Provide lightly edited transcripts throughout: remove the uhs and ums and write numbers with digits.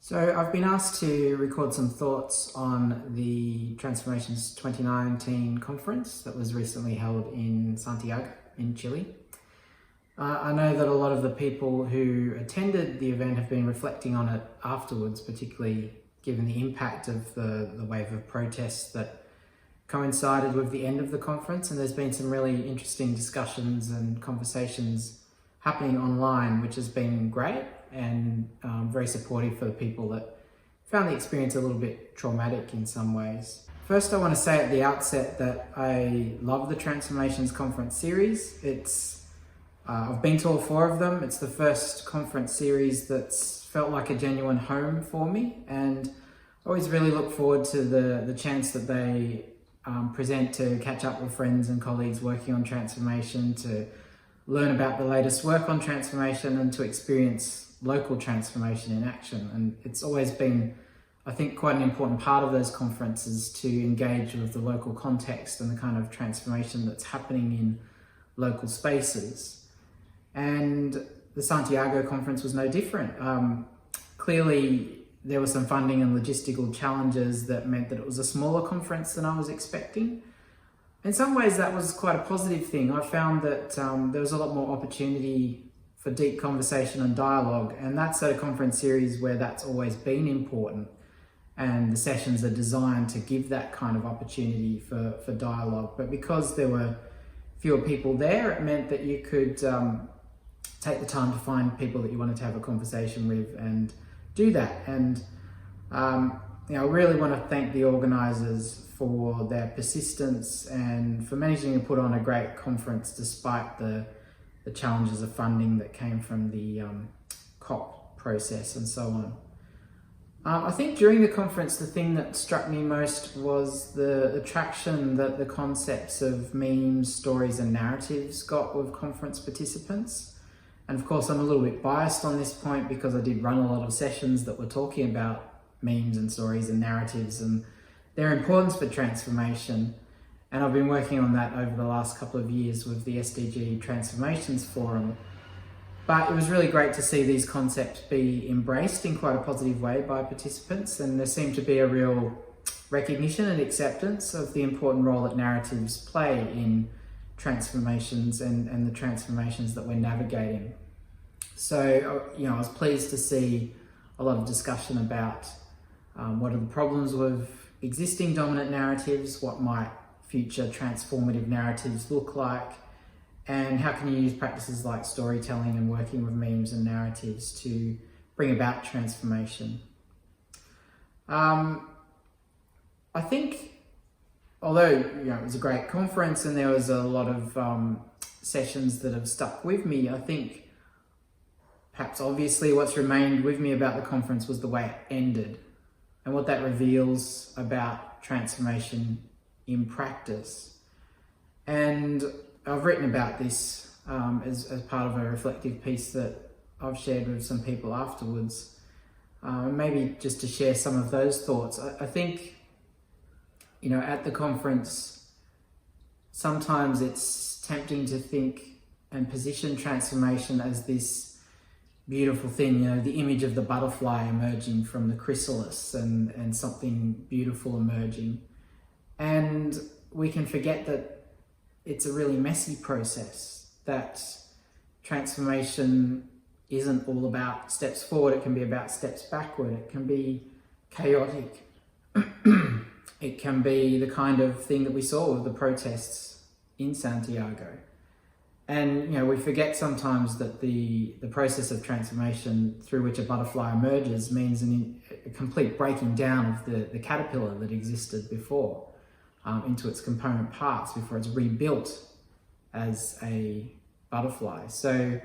So I've been asked to record some thoughts on the Transformations 2019 conference that was recently held in Santiago in Chile. I know that a lot of the people who attended the event have been reflecting on it afterwards, particularly given the impact of the wave of protests that coincided with the end of the conference, and there's been some really interesting discussions and conversations happening online, which has been great and very supportive for the people that found the experience a little bit traumatic in some ways. First, I want to say at the outset that I love the Transformations Conference series. I've been to all four of them. It's the first conference series that's felt like a genuine home for me, and I always really look forward to the chance that they present to catch up with friends and colleagues working on transformation, to learn about the latest work on transformation, and to experience local transformation in action. And it's always been, I think, quite an important part of those conferences to engage with the local context and the kind of transformation that's happening in local spaces. And the Santiago conference was no different. Clearly, there were some funding and logistical challenges that meant that it was a smaller conference than I was expecting. In some ways, that was quite a positive thing. I found that there was a lot more opportunity for deep conversation and dialogue, and that's at a conference series where that's always been important, and the sessions are designed to give that kind of opportunity for dialogue. But because there were fewer people there, it meant that you could take the time to find people that you wanted to have a conversation with and do that. And I really want to thank the organisers for their persistence and for managing to put on a great conference despite the challenges of funding that came from the COP process and so on. I think during the conference, the thing that struck me most was the traction that the concepts of memes, stories and narratives got with conference participants. And of course, I'm a little bit biased on this point because I did run a lot of sessions that were talking about memes and stories and narratives and their importance for transformation. And I've been working on that over the last couple of years with the SDG Transformations Forum. But it was really great to see these concepts be embraced in quite a positive way by participants, and there seemed to be a real recognition and acceptance of the important role that narratives play in transformations and the transformations that we're navigating. So, I was pleased to see a lot of discussion about what are the problems with existing dominant narratives, what might future transformative narratives look like, and how can you use practices like storytelling and working with memes and narratives to bring about transformation. I think, although it was a great conference and there was a lot of sessions that have stuck with me, I think perhaps obviously what's remained with me about the conference was the way it ended and what that reveals about transformation in practice. And I've written about this as part of a reflective piece that I've shared with some people afterwards. Maybe just to share some of those thoughts. I think, at the conference, sometimes it's tempting to think and position transformation as this beautiful thing, the image of the butterfly emerging from the chrysalis and something beautiful emerging. And we can forget that it's a really messy process, that transformation isn't all about steps forward, it can be about steps backward, it can be chaotic. It can be the kind of thing that we saw with the protests in Santiago. And we forget sometimes that the process of transformation through which a butterfly emerges means a complete breaking down of the caterpillar that existed before into its component parts before it's rebuilt as a butterfly. So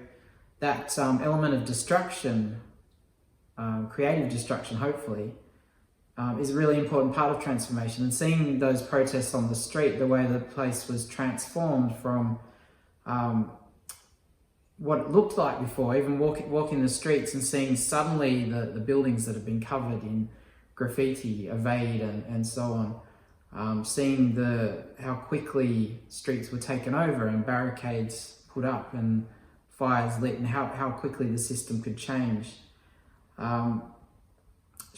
that element of destruction, creative destruction hopefully, is a really important part of transformation. And seeing those protests on the street, the way the place was transformed from what it looked like before, even walking the streets and seeing suddenly the buildings that have been covered in graffiti evade and so on, seeing how quickly streets were taken over and barricades put up and fires lit, and how quickly the system could change.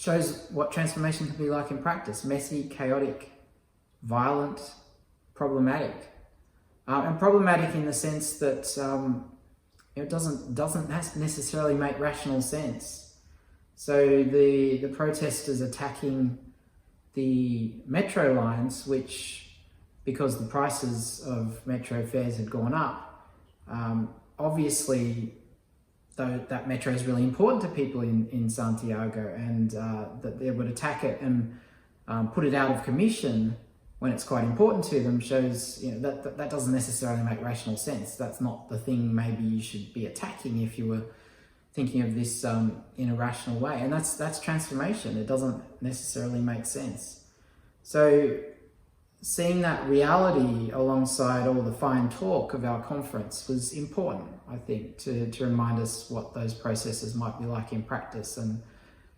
shows what transformation can be like in practice: messy, chaotic, violent, problematic. And problematic in the sense that it doesn't necessarily make rational sense. So the protesters attacking the metro lines, which, because the prices of metro fares had gone up, obviously though that metro is really important to people in Santiago, and that they would attack it and put it out of commission when it's quite important to them shows, that doesn't necessarily make rational sense. That's not the thing maybe you should be attacking if you were thinking of this in a rational way. And that's transformation. It doesn't necessarily make sense. So seeing that reality alongside all the fine talk of our conference was important, I think, to remind us what those processes might be like in practice and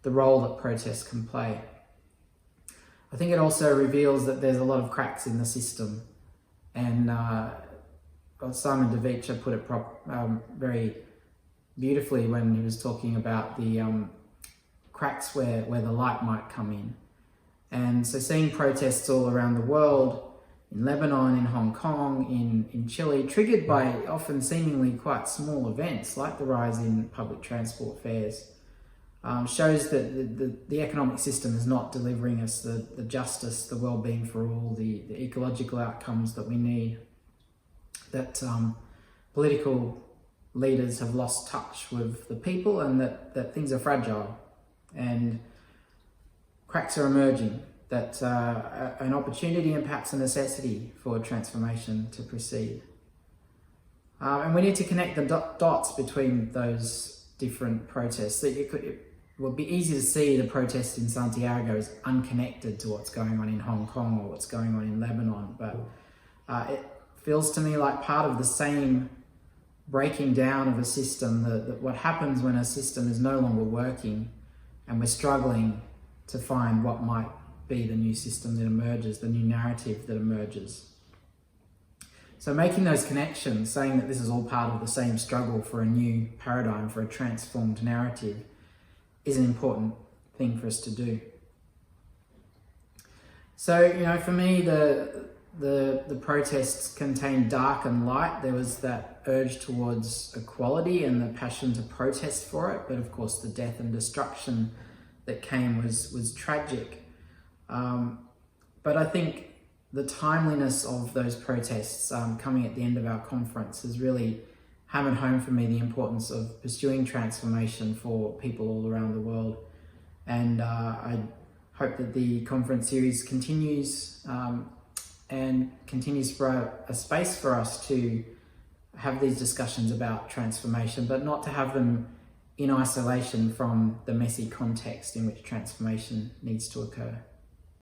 the role that protests can play. I think it also reveals that there's a lot of cracks in the system, and Simon de Vicha put it very beautifully when he was talking about the cracks where the light might come in. And so seeing protests all around the world, in Lebanon, in Hong Kong, in Chile, triggered by often seemingly quite small events like the rise in public transport fares, shows that the economic system is not delivering us the justice, the well-being for all, the ecological outcomes that we need, that political leaders have lost touch with the people, and that things are fragile and cracks are emerging, that an opportunity and perhaps a necessity for transformation to proceed. And we need to connect the dots between those different protests. It would be easy to see the protests in Santiago as unconnected to what's going on in Hong Kong or what's going on in Lebanon, but it feels to me like part of the same breaking down of a system, that what happens when a system is no longer working and we're struggling to find what might be the new system that emerges, the new narrative that emerges. So making those connections, saying that this is all part of the same struggle for a new paradigm, for a transformed narrative, is an important thing for us to do. So, for me, the protests contained dark and light. There was that urge towards equality and the passion to protest for it, but of course the death and destruction that came was tragic. But I think the timeliness of those protests coming at the end of our conference has really hammered home for me the importance of pursuing transformation for people all around the world. And I hope that the conference series continues and continues for a space for us to have these discussions about transformation, but not to have them in isolation from the messy context in which transformation needs to occur.